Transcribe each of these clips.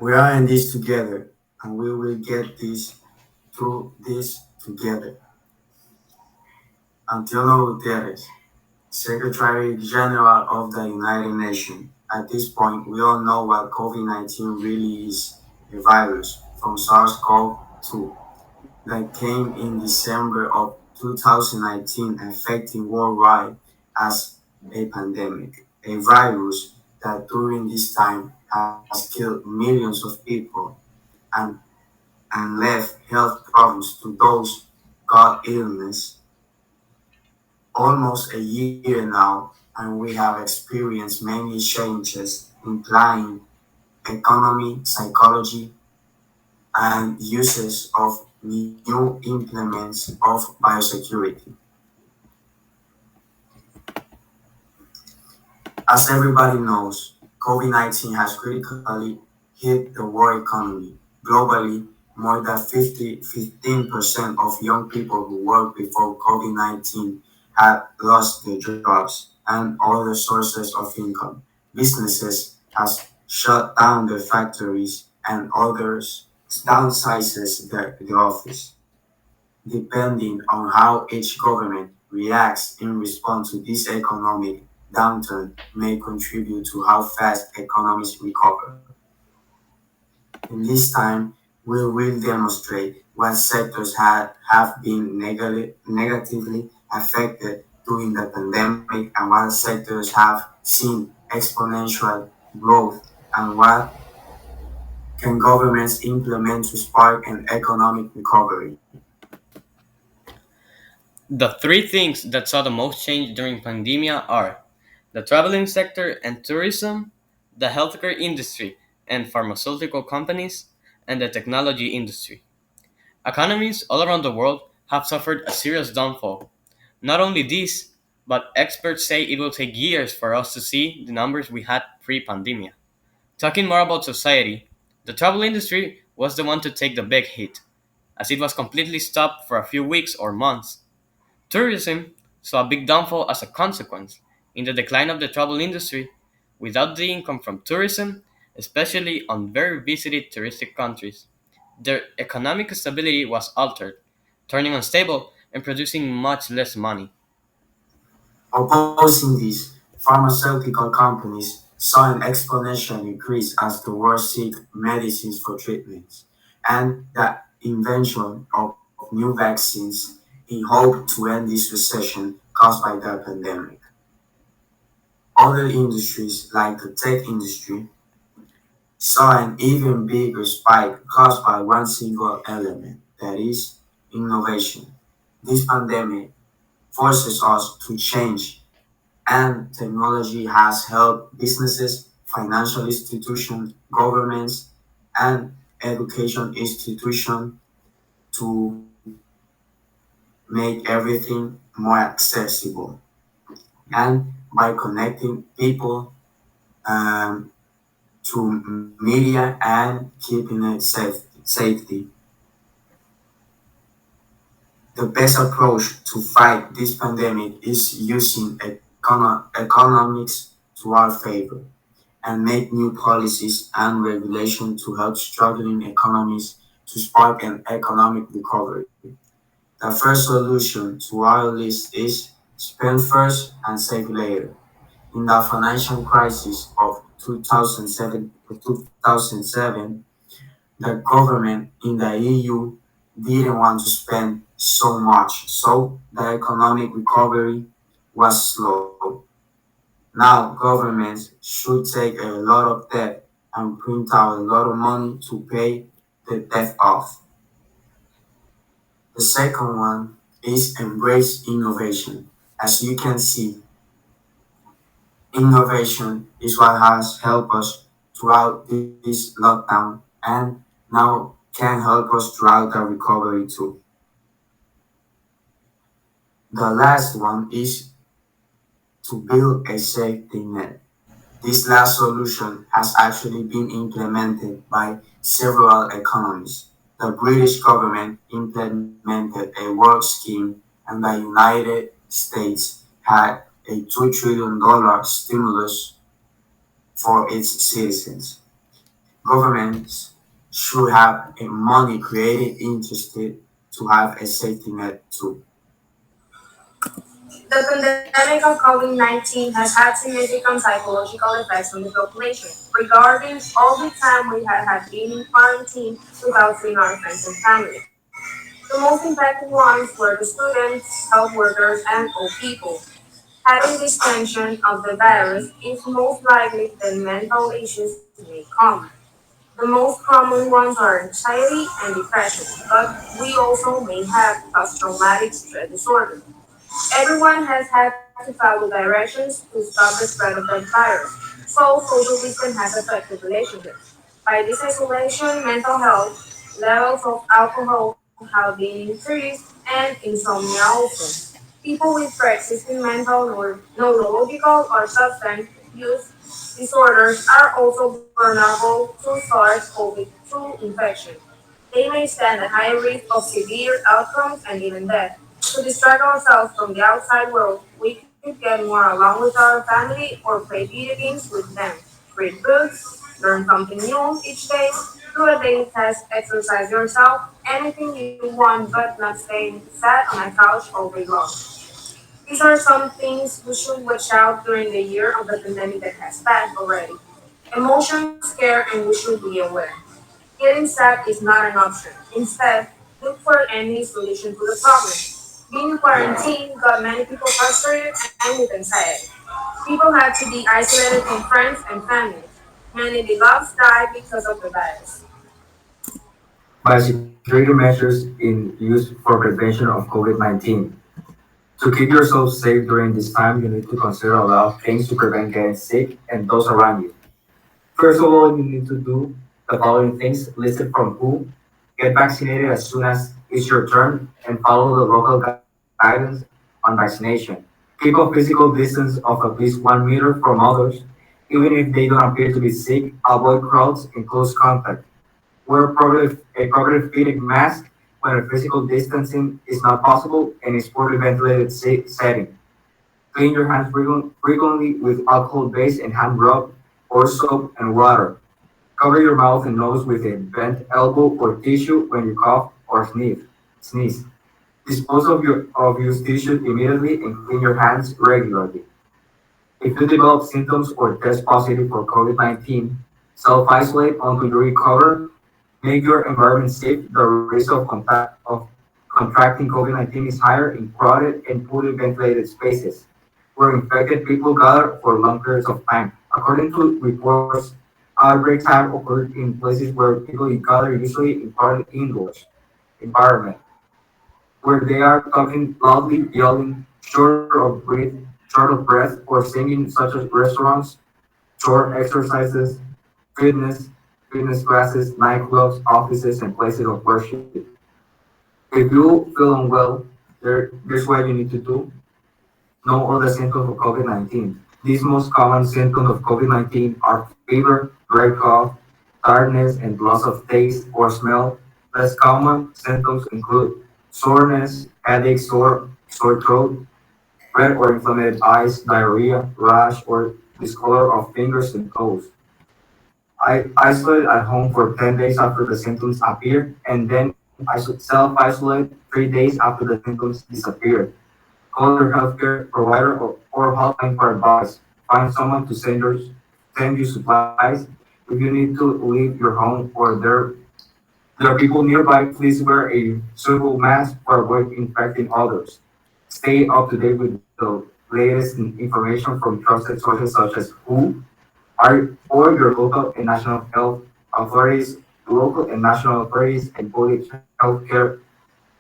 We are in this together, and we will get this through this together. Antonio Guterres, Secretary General of the United Nations. At this point, we all know what COVID 19 really is, a virus from SARS-CoV-2 that came in December of 2019, affecting worldwide as a pandemic. A virus that during this time has killed millions of people and, and left health problems to those got illness almost a year now, and we have experienced many changes, implying economy, psychology, and uses of new implements of biosecurity. As everybody knows, COVID 19 has critically hit the world economy. Globally, more than 15% of young people who worked before COVID 19 had lost their jobs and other sources of income. Businesses has shut down their factories and others downsizes the office. Depending on how each government reacts in response to this economic downturn may contribute to how fast economies recover. In this time, we will demonstrate what sectors have been negatively affected during the pandemic and what sectors have seen exponential growth and what can governments implement to spark an economic recovery. The three things that saw the most change during pandemia are the traveling sector and tourism, the healthcare industry and pharmaceutical companies, and the technology industry. Economies all around the world have suffered a serious downfall. Not only this, but experts say it will take years for us to see the numbers we had pre pandemia. Talking more about society, the travel industry was the one to take the big hit, as it was completely stopped for a few weeks or months. Tourism saw a big downfall as a consequence in the decline of the travel industry. Without the income from tourism, especially on very visited touristic countries, their economic stability was altered, turning unstable and producing much less money. Opposing this, pharmaceutical companies saw an exponential increase as the world seeked medicines for treatments and the invention of new vaccines in hope to end this recession caused by the pandemic. Other industries, like the tech industry, saw an even bigger spike caused by one single element, that is, innovation. This pandemic forces us to change, and technology has helped businesses, financial institutions, governments, and education institutions to make everything more accessible. And by connecting people um, to media and keeping it safety. The best approach to fight this pandemic is using economics to our favor and make new policies and regulations to help struggling economies to spark an economic recovery. The first solution to our list is spend first and save later. In the financial crisis of 2007, the government in the EU didn't want to spend so much, so the economic recovery was slow. Now governments should take a lot of debt and print out a lot of money to pay the debt off. The second one is embrace innovation. As you can see, innovation is what has helped us throughout this lockdown and now can help us throughout the recovery too. The last one is to build a safety net. This last solution has actually been implemented by several economies. The British government implemented a work scheme, and the United States had a $2 trillion stimulus for its citizens. Governments should have a money created interested to have a safety net too. The pandemic of COVID-19 has had significant psychological effects on the population. Regarding all the time we had been in quarantine without seeing our friends and family. The most impacted ones were the students, health workers, and old people. Having this tension of the virus is most likely that mental issues may come. The most common ones are anxiety and depression, but we also may have post-traumatic stress disorder. Everyone has had to follow directions to stop the spread of the virus, so social distance has affected relationships. By this isolation, mental health levels of alcohol have been increased and insomnia also. People with pre-existing mental, neurological, or substance use disorders are also vulnerable to SARS-CoV-2 infection. They may stand a higher risk of severe outcomes and even death. To distract ourselves from the outside world, we could get more along with our family or play video games with them. Read books, learn something new each day, do a daily task, exercise yourself, anything you want but not staying sat on a couch all day long. These are some things we should watch out during the year of the pandemic that has passed already. Emotions scare and we should be aware. Getting sad is not an option. Instead, look for any solution to the problem. Being quarantined got many people frustrated and with anxiety. People had to be isolated from friends and family. Many beloveds died because of the virus. Biosecurity measures in use for prevention of COVID-19. To keep yourself safe during this time, you need to consider a lot of things to prevent getting sick and those around you. First of all, you need to do the following things listed from WHO. Get vaccinated as soon as it's your turn and follow the local guidance on vaccination. Keep a physical distance of at least 1 meter from others. Even if they don't appear to be sick, avoid crowds and close contact. Wear a properly fitted mask when a physical distancing is not possible and is poorly ventilated setting. Clean your hands frequently with alcohol-based and hand rub or soap and water. Cover your mouth and nose with a bent elbow or tissue when you cough or sneeze. Dispose of used tissue immediately and clean your hands regularly. If you develop symptoms or test positive for COVID-19, self-isolate until you recover. Make your environment safe. The risk of contracting COVID-19 is higher in crowded and poorly ventilated spaces, where infected people gather for long periods of time. According to reports, outbreaks have occurred in places where people gather, usually in crowded indoors environment, where they are talking loudly, yelling, short of breath, or singing, such as restaurants, chore exercises, fitness, fitness classes, nightclubs, offices, and places of worship. If you feel unwell, here's what you need to do. Know all the symptoms of COVID-19. These most common symptoms of COVID-19 are fever, dry cough, tiredness, and loss of taste or smell. Less common symptoms include soreness, headache, sore throat, red or inflamed eyes, diarrhea, rash, or discolor of fingers and toes. I isolate at home for 10 days after the symptoms appear, and then self-isolate 3 days after the symptoms disappear. Call your healthcare provider or hotline for advice. Find someone to send you supplies. If you need to leave your home or there are people nearby, please wear a suitable mask or avoid infecting others. Stay up to date with the latest information from trusted sources such as WHO or your local and national health authorities, and public healthcare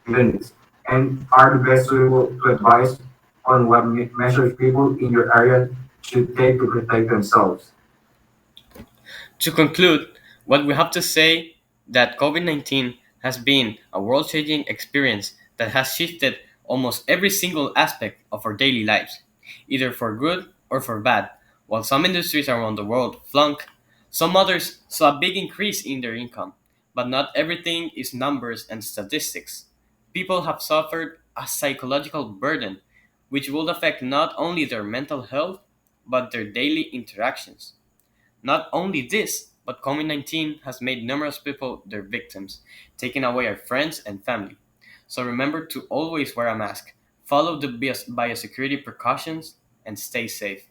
units, and are the best suitable to advise on what measures people in your area should take to protect themselves. To conclude, what we have to say that COVID-19 has been a world-changing experience that has shifted almost every single aspect of our daily lives, either for good or for bad. While some industries around the world flunk, some others saw a big increase in their income. But not everything is numbers and statistics. People have suffered a psychological burden, which will affect not only their mental health, but their daily interactions. Not only this, but COVID 19 has made numerous people their victims, taking away our friends and family. So remember to always wear a mask, follow the biosecurity precautions, and stay safe.